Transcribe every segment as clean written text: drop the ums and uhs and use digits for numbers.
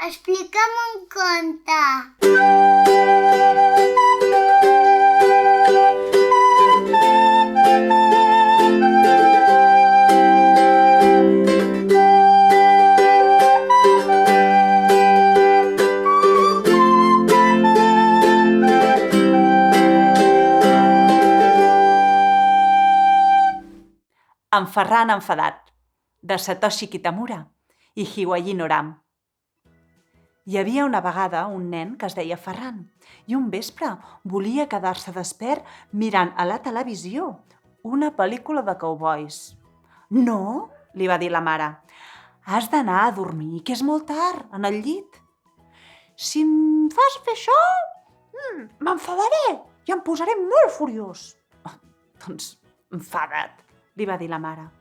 Explica'm un conte. En Ferran enfadat, de Satoshi Kitamura i Hiwayi Noram. Hi havia una vegada un nen que es deia Ferran i un vespre volia quedar-se despert mirant a la televisió una pel·lícula de cowboys. No, li va dir la mare, has d'anar a dormir, que és molt tard, en el llit. Si em fas fer això, m'enfadaré i em posaré molt furiós. Doncs enfada't, li va dir la mare.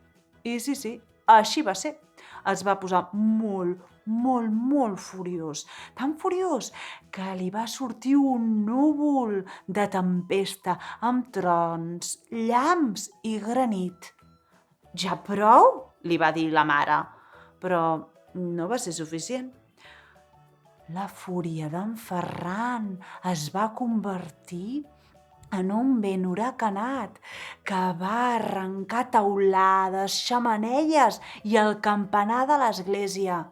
I sí, així va ser. Es va posar molt furiós. Tan furiós que li va sortir un núvol de tempesta amb trons, llamps i granit. Ja prou, li va dir la mare, però no va ser suficient. La fúria d'en Ferran es va convertir en un vent huracanat que va arrencar teulades, xemeneies i el campanar de l'església.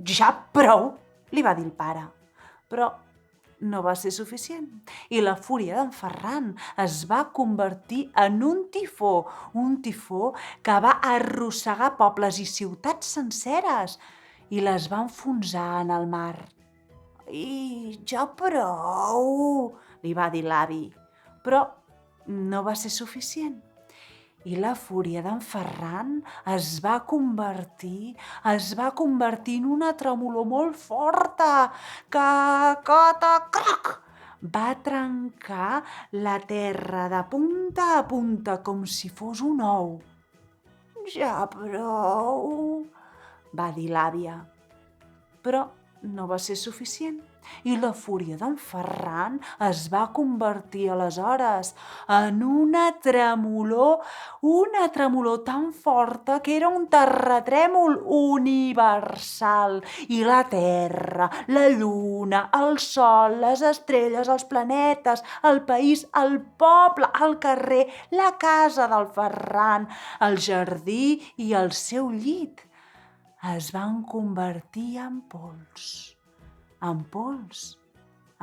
Ja prou, li va dir el pare. Però no va ser suficient i la fúria d'en Ferran es va convertir en un tifó que va arrossegar pobles i ciutats senceres i les va enfonsar en el mar. I ja prou, li va dir l'avi. Però no va ser suficient. I la fúria d'en Ferran es va convertir en una tremolor molt forta que, catac, va trencar la terra de punta a punta com si fos un ou. Ja prou, va dir l'àvia. Però no va ser suficient i la fúria d'en Ferran es va convertir aleshores en una tremolor tan forta que era un terratrèmol universal i la terra, la lluna, el sol, les estrelles, els planetes, el país, el poble, el carrer, la casa del Ferran, el jardí i el seu llit es van convertir en pols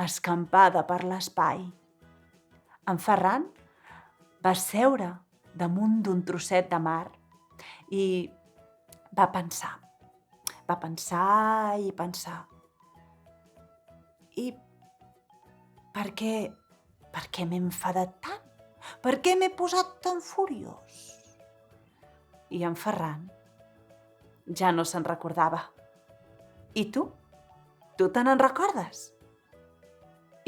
escampada per l'espai. En Ferran va seure damunt d'un trosset de mar i va pensar. I per què m'he enfadat tant? Per què m'he posat tan furiós? I en Ferran ja no se'n recordava. I tu? Tu te n'en recordes?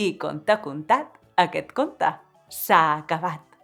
I conte contat, aquest conte s'ha acabat.